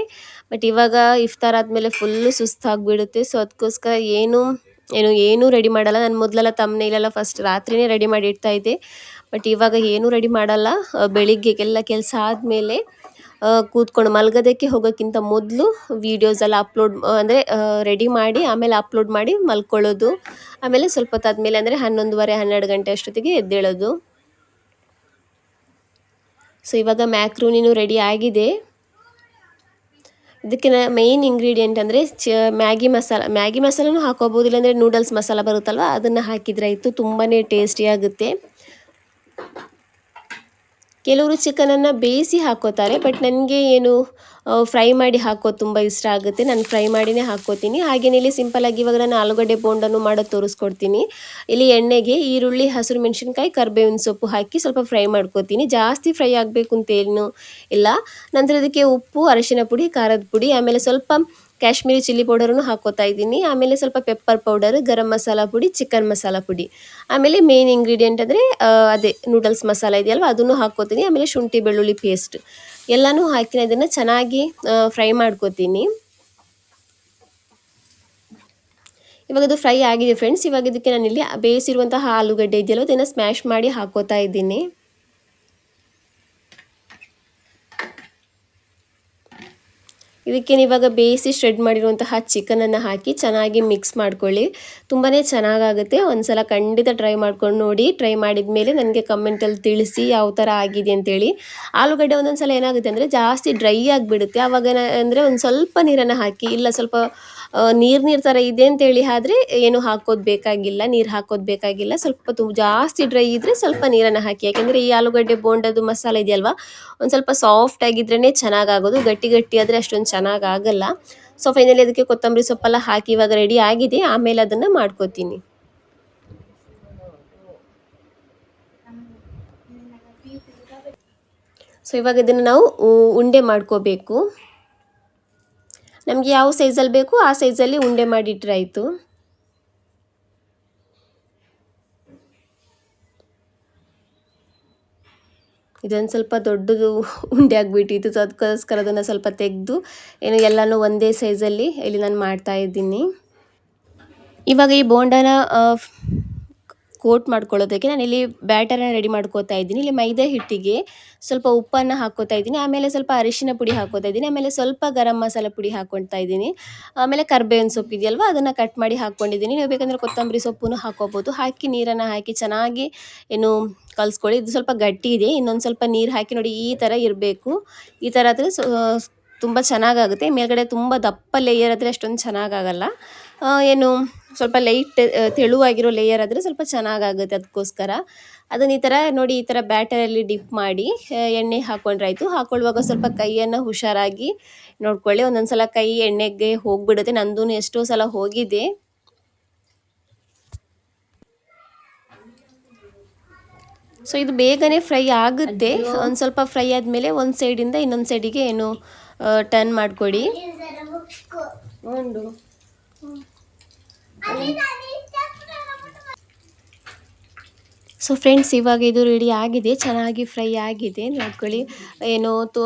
ಬಟ್ ಇವಾಗ ಇಫ್ತಾರ್ ಆದಮೇಲೆ ಫುಲ್ಲು ಸುಸ್ತಾಗಿಬಿಡುತ್ತೆ. ಸೊ ಅದಕ್ಕೋಸ್ಕರ ಏನೂ ರೆಡಿ ಮಾಡಲ್ಲ. ನಾನು ಮೊದಲೆಲ್ಲ ತಮ್ಮನೇಲೆಲ್ಲ ಫಸ್ಟ್ ರಾತ್ರಿಯೇ ರೆಡಿ ಮಾಡಿ ಇಡ್ತಾ ಇದ್ದೆ. ಬಟ್ ಇವಾಗ ಏನೂ ರೆಡಿ ಮಾಡಲ್ಲ. ಬೆಳಿಗ್ಗೆ ಎಲ್ಲ ಕೆಲಸ ಆದಮೇಲೆ ಕೂತ್ಕೊಂಡು ಮಲಗೋದಕ್ಕೆ ಹೋಗೋಕ್ಕಿಂತ ಮೊದಲು ವೀಡಿಯೋಸ್ ಎಲ್ಲ ಅಪ್ಲೋಡ್ ಅಂದರೆ ರೆಡಿ ಮಾಡಿ ಆಮೇಲೆ ಅಪ್ಲೋಡ್ ಮಾಡಿ ಮಲ್ಕೊಳ್ಳೋದು. ಆಮೇಲೆ ಸ್ವಲ್ಪ ಹೊತ್ತಾದ್ಮೇಲೆ ಅಂದರೆ 11:30 12 ಗಂಟೆ ಅಷ್ಟೊತ್ತಿಗೆ ಎದ್ದೇಳೋದು. ಸೊ ಇವಾಗ ಮ್ಯಾಕ್ರೋನಿನೂ ರೆಡಿ ಆಗಿದೆ. ಇದಕ್ಕೆ ಮೇಯ್ನ್ ಇಂಗ್ರೀಡಿಯೆಂಟ್ ಅಂದರೆ ಮ್ಯಾಗಿ ಮಸಾಲನೂ ಹಾಕೋಬೋದು, ಇಲ್ಲಾಂದರೆ ನೂಡಲ್ಸ್ ಮಸಾಲ ಬರುತ್ತಲ್ವ ಅದನ್ನು ಹಾಕಿದರೆ ಆಯಿತು, ತುಂಬಾ ಟೇಸ್ಟಿಯಾಗುತ್ತೆ. ಕೆಲವರು ಚಿಕನನ್ನು ಬೇಯಿಸಿ ಹಾಕೋತಾರೆ, ಬಟ್ ನನಗೆ ಫ್ರೈ ಮಾಡಿ ಹಾಕೋದು ತುಂಬ ಇಷ್ಟ ಆಗುತ್ತೆ. ನಾನು ಫ್ರೈ ಮಾಡಿನೇ ಹಾಕ್ಕೋತೀನಿ. ಹಾಗೆಯೇ ಇಲ್ಲಿ ಸಿಂಪಲ್ಲಾಗಿ ಇವಾಗ ನಾನು ಆಲೂಗಡ್ಡೆ ಬೋಂಡನ್ನು ಮಾಡೋದು ತೋರಿಸ್ಕೊಡ್ತೀನಿ. ಇಲ್ಲಿ ಎಣ್ಣೆಗೆ ಈರುಳ್ಳಿ, ಹಸಿರು ಮೆಣಸಿನ್ಕಾಯಿ, ಕರಿಬೇವಿನ ಸೊಪ್ಪು ಹಾಕಿ ಸ್ವಲ್ಪ ಫ್ರೈ ಮಾಡ್ಕೋತೀನಿ. ಜಾಸ್ತಿ ಫ್ರೈ ಆಗಬೇಕು ಅಂತೇನು ಇಲ್ಲ. ನಂತರ ಇದಕ್ಕೆ ಉಪ್ಪು, ಅರಿಶಿನ ಪುಡಿ, ಖಾರದ ಪುಡಿ, ಆಮೇಲೆ ಸ್ವಲ್ಪ ಕಾಶ್ಮೀರಿ ಚಿಲ್ಲಿ ಪೌಡರನ್ನು ಹಾಕೋತಾ ಇದ್ದೀನಿ. ಆಮೇಲೆ ಸ್ವಲ್ಪ ಪೆಪ್ಪರ್ ಪೌಡರ್, ಗರಂ ಮಸಾಲ ಪುಡಿ, ಚಿಕನ್ ಮಸಾಲ ಪುಡಿ, ಆಮೇಲೆ ಮೇನ್ ಇಂಗ್ರೀಡಿಯೆಂಟ್ ಅಂದರೆ ಅದೇ ನೂಡಲ್ಸ್ ಮಸಾಲ ಇದೆಯಲ್ವ ಅದನ್ನು ಹಾಕ್ಕೋತೀನಿ. ಆಮೇಲೆ ಶುಂಠಿ ಬೆಳ್ಳುಳ್ಳಿ ಪೇಸ್ಟ್ ಎಲ್ಲನೂ ಹಾಕಿ ಅದನ್ನು ಚೆನ್ನಾಗಿ ಫ್ರೈ ಮಾಡ್ಕೋತೀನಿ. ಇವಾಗ ಅದು ಫ್ರೈ ಆಗಿದೆ ಫ್ರೆಂಡ್ಸ್. ಇವಾಗ ಇದಕ್ಕೆ ನಾನಿಲ್ಲಿ ಬೇಯಿಸಿರುವಂತಹ ಆಲೂಗಡ್ಡೆ ಇದೆಯಲ್ವ ಅದನ್ನು ಸ್ಮ್ಯಾಶ್ ಮಾಡಿ ಹಾಕೋತಾ ಇದ್ದೀನಿ. ಇದಕ್ಕೆ ಇವಾಗ ಬೇಯಿಸಿ ಶ್ರೆಡ್ ಮಾಡಿರುವಂತಹ ಚಿಕನನ್ನು ಹಾಕಿ ಚೆನ್ನಾಗಿ ಮಿಕ್ಸ್ ಮಾಡ್ಕೊಳ್ಳಿ. ತುಂಬಾ ಚೆನ್ನಾಗಾಗುತ್ತೆ. ಒಂದ್ಸಲ ಖಂಡಿತ ಟ್ರೈ ಮಾಡ್ಕೊಂಡು ನೋಡಿ. ಟ್ರೈ ಮಾಡಿದ ಮೇಲೆ ನನಗೆ ಕಮೆಂಟಲ್ಲಿ ತಿಳಿಸಿ ಯಾವ ಥರ ಆಗಿದೆ ಅಂತೇಳಿ. ಆಲೂಗಡ್ಡೆ ಒಂದೊಂದು ಸಲ ಏನಾಗುತ್ತೆ ಅಂದರೆ ಜಾಸ್ತಿ ಡ್ರೈ ಆಗಿಬಿಡುತ್ತೆ. ಆವಾಗ ಅಂದರೆ ಒಂದು ಸ್ವಲ್ಪ ನೀರನ್ನು ಹಾಕಿ, ಇಲ್ಲ ಸ್ವಲ್ಪ ನೀರು ಥರ ಇದೆ ಅಂತೇಳಿ ಆದರೆ ಏನು ಹಾಕೋದು ಬೇಕಾಗಿಲ್ಲ, ನೀರು ಹಾಕೋದು ಬೇಕಾಗಿಲ್ಲ. ಸ್ವಲ್ಪ ಜಾಸ್ತಿ ಡ್ರೈ ಇದ್ದರೆ ಸ್ವಲ್ಪ ನೀರನ್ನು ಹಾಕಿ. ಯಾಕೆಂದರೆ ಈ ಆಲೂಗಡ್ಡೆ ಬೋಂಡದು ಮಸಾಲೆ ಇದೆಯಲ್ವ ಒಂದು ಸ್ವಲ್ಪ ಸಾಫ್ಟ್ ಆಗಿದ್ರೇ ಚೆನ್ನಾಗಾಗೋದು, ಗಟ್ಟಿ ಗಟ್ಟಿ ಆದರೆ ಅಷ್ಟೊಂದು ಚೆನ್ನಾಗಾಗಲ್ಲ. ಸೊ ಫೈನಲಿ ಅದಕ್ಕೆ ಕೊತ್ತಂಬರಿ ಸೊಪ್ಪೆಲ್ಲ ಹಾಕಿ ಇವಾಗ ರೆಡಿ ಆಗಿದೆ. ಆಮೇಲೆ ಅದನ್ನು ಮಾಡ್ಕೋತೀನಿ. ಸೊ ಇವಾಗ ಇದನ್ನು ನಾವು ಉಂಡೆ ಮಾಡ್ಕೋಬೇಕು. ನಮಗೆ ಯಾವ ಸೈಜಲ್ಲಿ ಬೇಕು ಆ ಸೈಜಲ್ಲಿ ಉಂಡೆ ಮಾಡಿಟ್ರೆ ಆಯಿತು. ಇದೊಂದು ಸ್ವಲ್ಪ ದೊಡ್ಡದು ಉಂಡೆ ಆಗಿಬಿಟ್ಟಿತ್ತು. ಸೊ ಅದಕ್ಕೋಸ್ಕರ ಅದನ್ನು ಸ್ವಲ್ಪ ತೆಗೆದು ಎಲ್ಲನೂ ಒಂದೇ ಸೈಜಲ್ಲಿ ಇಲ್ಲಿ ನಾನು ಮಾಡ್ತಾ ಇದ್ದೀನಿ. ಇವಾಗ ಈ ಬೋಂಡನ ಕೋಟ್ ಮಾಡ್ಕೊಳ್ಳೋದಕ್ಕೆ ನಾನಿಲ್ಲಿ ಬ್ಯಾಟರನ್ನ ರೆಡಿ ಮಾಡ್ಕೋತಾ ಇದ್ದೀನಿ. ಇಲ್ಲಿ ಮೈದಾ ಹಿಟ್ಟಿಗೆ ಸ್ವಲ್ಪ ಉಪ್ಪನ್ನು ಹಾಕ್ಕೋತಾ ಇದ್ದೀನಿ, ಆಮೇಲೆ ಸ್ವಲ್ಪ ಅರಿಶಿನ ಪುಡಿ ಹಾಕ್ಕೋತಾ ಇದ್ದೀನಿ, ಆಮೇಲೆ ಸ್ವಲ್ಪ ಗರಂ ಮಸಾಲ ಪುಡಿ ಹಾಕ್ಕೊಳ್ತಾ ಇದ್ದೀನಿ, ಆಮೇಲೆ ಕರ್ಬೇವಿನ ಸೊಪ್ಪು ಇದೆಯಲ್ವ ಅದನ್ನು ಕಟ್ ಮಾಡಿ ಹಾಕ್ಕೊಂಡಿದ್ದೀನಿ. ನೀವು ಬೇಕಂದರೆ ಕೊತ್ತಂಬರಿ ಸೊಪ್ಪನ್ನು ಹಾಕ್ಕೋಬೋದು. ಹಾಕಿ ನೀರನ್ನು ಹಾಕಿ ಚೆನ್ನಾಗಿ ಏನು ಕಲಿಸ್ಕೊಳ್ಳಿ. ಇದು ಸ್ವಲ್ಪ ಗಟ್ಟಿ ಇದೆ, ಇನ್ನೊಂದು ಸ್ವಲ್ಪ ನೀರು ಹಾಕಿ ನೋಡಿ ಈ ಥರ ಇರಬೇಕು. ಈ ಥರ ಆದರೆ ತುಂಬ ಚೆನ್ನಾಗಾಗುತ್ತೆ. ಮೇಲ್ಗಡೆ ತುಂಬ ದಪ್ಪ ಲೇಯರ್ ಆದರೆ ಅಷ್ಟೊಂದು ಚೆನ್ನಾಗಾಗಲ್ಲ. ಏನು ಸ್ವಲ್ಪ ಲೈಟ್ ತೆಳುವಾಗಿರೋ ಲೇಯರ್ ಆದರೆ ಸ್ವಲ್ಪ ಚೆನ್ನಾಗಾಗುತ್ತೆ. ಅದಕ್ಕೋಸ್ಕರ ಅದನ್ನು ಈ ಥರ ನೋಡಿ, ಈ ಥರ ಬ್ಯಾಟರಲ್ಲಿ ಡಿಪ್ ಮಾಡಿ ಎಣ್ಣೆ ಹಾಕ್ಕೊಂಡ್ರೆ ಆಯಿತು. ಹಾಕ್ಕೊಳ್ಳುವಾಗ ಸ್ವಲ್ಪ ಕೈಯನ್ನು ಹುಷಾರಾಗಿ ನೋಡ್ಕೊಳ್ಳಿ. ಒಂದೊಂದು ಸಲ ಕೈ ಎಣ್ಣೆಗೆ ಹೋಗಿಬಿಡುತ್ತೆ, ನಂದೂ ಎಷ್ಟೋ ಸಲ ಹೋಗಿದೆ. ಸೊ ಇದು ಬೇಗನೆ ಫ್ರೈ ಆಗುತ್ತೆ. ಒಂದು ಸ್ವಲ್ಪ ಫ್ರೈ ಆದಮೇಲೆ ಒಂದು ಸೈಡಿಂದ ಇನ್ನೊಂದು ಸೈಡಿಗೆ ಏನು ಟರ್ನ್ ಮಾಡಿಕೊಡಿ. ಸೊ ಫ್ರೆಂಡ್ಸ್, ಇವಾಗ ಇದು ರೆಡಿ ಆಗಿದೆ, ಚೆನ್ನಾಗಿ ಫ್ರೈ ಆಗಿದೆ ನೋಡ್ಕೊಳ್ಳಿ. ಏನು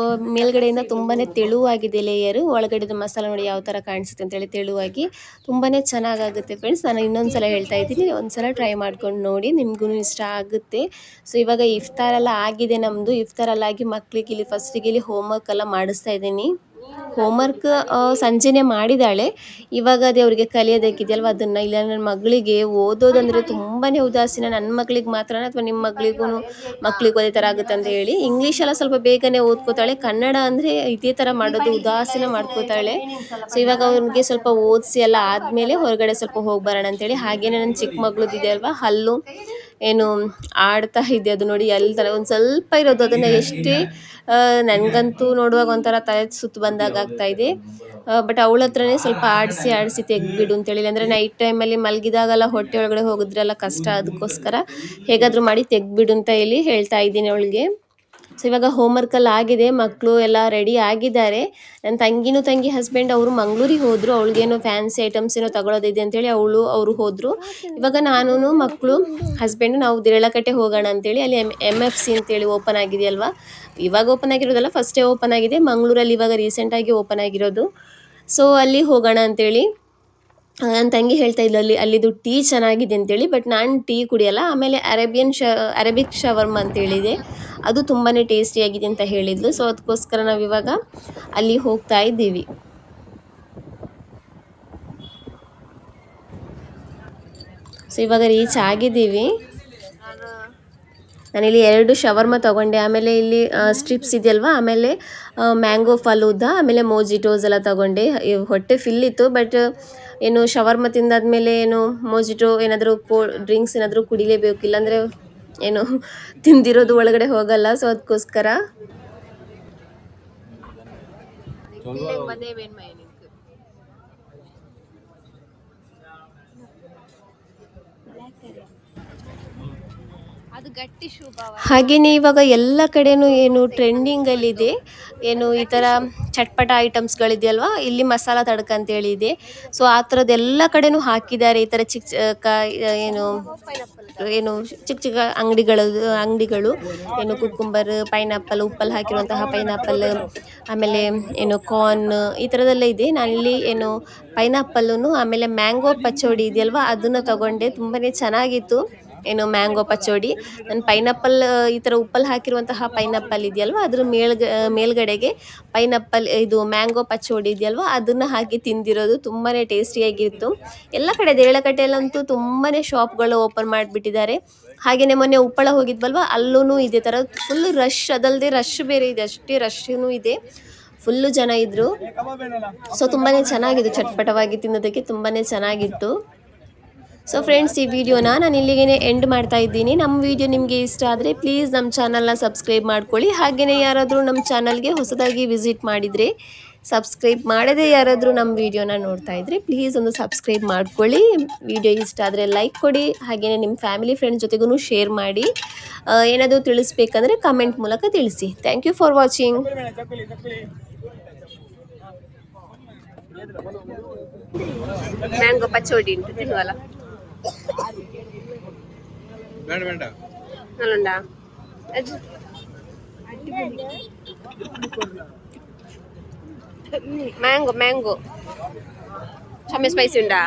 ಮೇಲ್ಗಡೆಯಿಂದ ತುಂಬಾ ತೆಳುವಾಗಿದೆ ಲೇಯರು, ಒಳಗಡೆದು ಮಸಾಲ ನೋಡಿ ಯಾವ ಥರ ಕಾಣಿಸುತ್ತೆ ಅಂತೇಳಿ ತೆಳುವಾಗಿ ತುಂಬಾ ಚೆನ್ನಾಗಾಗುತ್ತೆ ಫ್ರೆಂಡ್ಸ್. ನಾನು ಇನ್ನೊಂದು ಸಲ ಹೇಳ್ತಾ ಇದ್ದೀನಿ, ಒಂದು ಸಲ ಟ್ರೈ ಮಾಡ್ಕೊಂಡು ನೋಡಿ, ನಿಮಗೂ ಇಷ್ಟ ಆಗುತ್ತೆ. ಸೊ ಇವಾಗ ಇಫ್ತಾರೆಲ್ಲ ಆಗಿದೆ ನಮ್ಮದು. ಇಫ್ತಾರಲ್ಲಾಗಿ ಮಕ್ಕಳಿಗೆ ಇಲ್ಲಿ ಫಸ್ಟಿಗೆ ಇಲ್ಲಿ ಹೋಮ್ವರ್ಕ್ ಎಲ್ಲ ಮಾಡಿಸ್ತಾ ಇದ್ದೀನಿ. ಹೋಮ್ವರ್ಕ್ ಸಂಜೆನೇ ಮಾಡಿದ್ದಾಳೆ, ಇವಾಗ ಅದೇ ಅವ್ರಿಗೆ ಕಲಿಯೋದಕ್ಕಿದೆಯಲ್ವ ಅದನ್ನು. ಇಲ್ಲ ನನ್ನ ಮಗಳಿಗೆ ಓದೋದಂದರೆ ತುಂಬಾ ಉದಾಸೀನ. ನನ್ನ ಮಗಳಿಗೆ ಮಾತ್ರನ ಅಥವಾ ನಿಮ್ಮ ಮಕ್ಕಳಿಗೂ ಅದೇ ಥರ ಆಗುತ್ತೆ ಅಂತ ಹೇಳಿ ಇಂಗ್ಲೀಷೆಲ್ಲ ಸ್ವಲ್ಪ ಬೇಗನೆ ಓದ್ಕೋತಾಳೆ. ಕನ್ನಡ ಅಂದರೆ ಇದೇ ಥರ ಮಾಡೋದು, ಉದಾಸೀನ ಮಾಡ್ಕೋತಾಳೆ. ಸೊ ಇವಾಗ ಅವ್ರಿಗೆ ಸ್ವಲ್ಪ ಓದಿಸಿ ಎಲ್ಲ ಆದಮೇಲೆ ಹೊರಗಡೆ ಸ್ವಲ್ಪ ಹೋಗಿ ಬರೋಣ ಅಂತೇಳಿ. ಹಾಗೇನೆ ನನ್ನ ಚಿಕ್ಕ ಮಗಳದಿದೆ ಅಲ್ವಾ, ಹಲ್ಲು ಏನು ಆಡ್ತಾ ಇದೆ ಅದು ನೋಡಿ, ಅಲ್ಲಿ ಥರ ಒಂದು ಸ್ವಲ್ಪ ಇರೋದು. ಅದನ್ನು ಎಷ್ಟೇ ನನಗಂತೂ ನೋಡುವಾಗ ಒಂಥರ ತಲೆ ಸುತ್ತು ಬಂದಾಗ ಆಗ್ತಾಯಿದೆ. ಬಟ್ ಅವಳ ಹತ್ರನೇ ಸ್ವಲ್ಪ ಆಡಿಸಿ ತೆಗ್ದುಬಿಡು ಅಂತೇಳಿ, ಅಂದರೆ ನೈಟ್ ಟೈಮಲ್ಲಿ ಮಲಗಿದಾಗೆಲ್ಲ ಹೊಟ್ಟೆ ಒಳಗಡೆ ಹೋಗಿದ್ರೆಲ್ಲ ಕಷ್ಟ, ಅದಕ್ಕೋಸ್ಕರ ಹೇಗಾದರೂ ಮಾಡಿ ತೆಗ್ದುಬಿಡು ಅಂತ ಹೇಳಿ ಹೇಳ್ತಾ ಇದ್ದೀನಿ ಅವಳಿಗೆ. ಸೊ ಇವಾಗ ಹೋಮ್ವರ್ಕಲ್ಲಿ ಆಗಿದೆ, ಮಕ್ಕಳು ಎಲ್ಲ ರೆಡಿ ಆಗಿದ್ದಾರೆ. ನನ್ನ ತಂಗಿ ಹಸ್ಬೆಂಡ್ ಅವರು ಮಂಗಳೂರಿಗೆ ಹೋದರು, ಅವಳಿಗೇನೋ ಫ್ಯಾನ್ಸಿ ಐಟಮ್ಸ್ ಏನೋ ತಗೊಳ್ಳೋದಿದೆ ಅಂತೇಳಿ ಅವರು ಹೋದರು. ಇವಾಗ ನಾನು ಮಕ್ಕಳು ಹಸ್ಬೆಂಡು ನಾವು ದೇರಳಕಟ್ಟೆ ಹೋಗೋಣ ಅಂತೇಳಿ, ಅಲ್ಲಿ MFC ಅಂತೇಳಿ ಓಪನ್ ಆಗಿದೆಯಲ್ವಾ, ಇವಾಗ ಓಪನ್ ಆಗಿರೋದಲ್ಲ, ಫಸ್ಟೇ ಓಪನ್ ಆಗಿದೆ ಮಂಗಳೂರಲ್ಲಿ, ಇವಾಗ ರೀಸೆಂಟಾಗಿ ಓಪನ್ ಆಗಿರೋದು. ಸೊ ಅಲ್ಲಿ ಹೋಗೋಣ ಅಂತೇಳಿ ನನ್ನ ತಂಗಿ ಹೇಳ್ತಾ ಇದ್ಲು, ಅಲ್ಲಿದು ಟೀ ಚೆನ್ನಾಗಿದೆ ಅಂತೇಳಿ. ಬಟ್ ನಾನು ಟೀ ಕುಡಿಯಲ್ಲ. ಆಮೇಲೆ ಅರೇಬಿಕ್ ಶವರ್ಮ ಅಂತೇಳಿದೆ, ಅದು ತುಂಬಾ ಟೇಸ್ಟಿಯಾಗಿದೆ ಅಂತ ಹೇಳಿದ್ಲು. ಸೊ ಅದಕ್ಕೋಸ್ಕರ ನಾವಿವಾಗ ಅಲ್ಲಿ ಹೋಗ್ತಾ ಇದ್ದೀವಿ. ಸೊ ಇವಾಗ ರೀಚ್ ಆಗಿದ್ದೀವಿ. ನಾನಿಲ್ಲಿ 2 ಶವರ್ಮ ತೊಗೊಂಡೆ, ಆಮೇಲೆ ಇಲ್ಲಿ ಸ್ಟ್ರಿಪ್ಸ್ ಇದೆಯಲ್ವಾ, ಆಮೇಲೆ ಮ್ಯಾಂಗೋ ಫಲೂದಾ, ಆಮೇಲೆ ಮೋಜಿಟೋಸ್ ಎಲ್ಲ ತೊಗೊಂಡೆ. ಹೊಟ್ಟೆ ಫಿಲ್ ಇತ್ತು, ಬಟ್ ಏನು ಶವರ್ಮ ತಿಂದಾದ್ಮೇಲೆ ಏನು ಮೋಜಿಟೋ ಏನಾದರೂ ಡ್ರಿಂಕ್ಸ್ ಏನಾದರೂ ಕುಡಿಲೇಬೇಕು, ಇಲ್ಲಾಂದರೆ ಏನು ತಿಂದಿರೋದು ಒಳಗಡೆ ಹೋಗಲ್ಲ. ಸೊ ಅದಕ್ಕೋಸ್ಕರ ಹಾಗೆಯೇ ಇವಾಗ ಎಲ್ಲ ಕಡೆನೂ ಏನು ಟ್ರೆಂಡಿಂಗಲ್ಲಿದೆ, ಏನು ಈ ಥರ ಚಟ್ಪಟ ಐಟಮ್ಸ್ಗಳಿದೆಯಲ್ವಾ, ಇಲ್ಲಿ ಮಸಾಲ ತಡ್ಕ ಅಂತೇಳಿ ಇದೆ. ಸೊ ಆ ಥರದ್ದು ಎಲ್ಲ ಕಡೆನೂ ಹಾಕಿದ್ದಾರೆ. ಈ ಥರ ಏನು ಚಿಕ್ಕ ಅಂಗಡಿಗಳು ಏನು ಕುಕ್ಕುಂಬರ್, ಪೈನಾಪಲ್, ಉಪ್ಪಲ್ಲಿ ಹಾಕಿರುವಂತಹ ಪೈನಾಪಲ್, ಆಮೇಲೆ ಏನು ಕಾರ್ನ್, ಈ ಥರದ್ದೆಲ್ಲ ಇದೆ. ನಾನಿಲ್ಲಿ ಏನು ಪೈನಾಪಲ್ಲೂ ಆಮೇಲೆ ಮ್ಯಾಂಗೋ ಪಚೋಡಿ ಇದೆಯಲ್ವಾ ಅದನ್ನು ತಗೊಂಡೆ, ತುಂಬಾ ಚೆನ್ನಾಗಿತ್ತು. ಏನು ಮ್ಯಾಂಗೋ ಪಚೋಡಿ. ನಾನು ಪೈನಾಪಲ್ ಈ ಥರ ಉಪ್ಪಲ್ಲಿ ಹಾಕಿರುವಂತಹ ಪೈನಾಪಲ್ ಇದೆಯಲ್ವ ಅದ್ರ ಮೇಲ್ಗಡೆಗೆ ಪೈನಾಪಲ್ ಇದು ಮ್ಯಾಂಗೋ ಪಚೋಡಿ ಇದೆಯಲ್ವ ಅದನ್ನು ಹಾಕಿ ತಿಂದಿರೋದು, ತುಂಬಾ ಟೇಸ್ಟಿಯಾಗಿತ್ತು. ಎಲ್ಲ ಕಡೆ ದೇರಳಕಟ್ಟೆಯಲ್ಲಂತೂ ತುಂಬಾ ಶಾಪ್ಗಳು ಓಪನ್ ಮಾಡಿಬಿಟ್ಟಿದ್ದಾರೆ. ಹಾಗೆಯೇ ಮೊನ್ನೆ ಉಪ್ಪಳ ಹೋಗಿದ್ವಲ್ವ, ಅಲ್ಲೂ ಇದೇ ಥರ ಫುಲ್ ರಶ್, ಅದಲ್ಲದೆ ರಶ್ ಬೇರೆ ಇದೆ, ಅಷ್ಟೇ ರಶ್ನೂ ಇದೆ, ಫುಲ್ಲು ಜನ ಇದ್ದರು. ಸೊ ತುಂಬಾ ಚೆನ್ನಾಗಿತ್ತು, ಚಟ್ಪಟವಾಗಿ ತಿನ್ನೋದಕ್ಕೆ ತುಂಬಾ ಚೆನ್ನಾಗಿತ್ತು. ಸೊ ಫ್ರೆಂಡ್ಸ್, ಈ ವಿಡಿಯೋನ ನಾನು ಇಲ್ಲಿಗೆ ಎಂಡ್ ಮಾಡ್ತಾ ಇದ್ದೀನಿ. ನಮ್ಮ ವಿಡಿಯೋ ನಿಮಗೆ ಇಷ್ಟ ಆದರೆ ಪ್ಲೀಸ್ ನಮ್ಮ ಚಾನಲ್ನ ಸಬ್ಸ್ಕ್ರೈಬ್ ಮಾಡ್ಕೊಳ್ಳಿ. ಹಾಗೆಯೇ ಯಾರಾದರೂ ನಮ್ಮ ಚಾನಲ್ಗೆ ಹೊಸದಾಗಿ ವಿಸಿಟ್ ಮಾಡಿದರೆ, ಸಬ್ಸ್ಕ್ರೈಬ್ ಮಾಡದೆ ಯಾರಾದರೂ ನಮ್ಮ ವಿಡಿಯೋನ ನೋಡ್ತಾ ಇದ್ದರೆ ಪ್ಲೀಸ್ ಒಂದು ಸಬ್ಸ್ಕ್ರೈಬ್ ಮಾಡ್ಕೊಳ್ಳಿ. ವಿಡಿಯೋ ಇಷ್ಟ ಆದರೆ ಲೈಕ್ ಕೊಡಿ, ಹಾಗೆಯೇ ನಿಮ್ಮ ಫ್ಯಾಮಿಲಿ ಫ್ರೆಂಡ್ಸ್ ಜೊತೆಗೂ ಶೇರ್ ಮಾಡಿ. ಏನಾದರೂ ತಿಳಿಸ್ಬೇಕಂದ್ರೆ ಕಮೆಂಟ್ ಮೂಲಕ ತಿಳಿಸಿ. Thank you for watching. Mango ಪಚೋಡಿ ಉಂಟು, ತಿನ್ನುವಲ್ಲ ಅಲ್ಲುಂಡಾ ಮ್ಯಾಂಗೋ ಚಮ್ಮೆ ಸ್ಪೈಸಿ ಉಂಡಾ.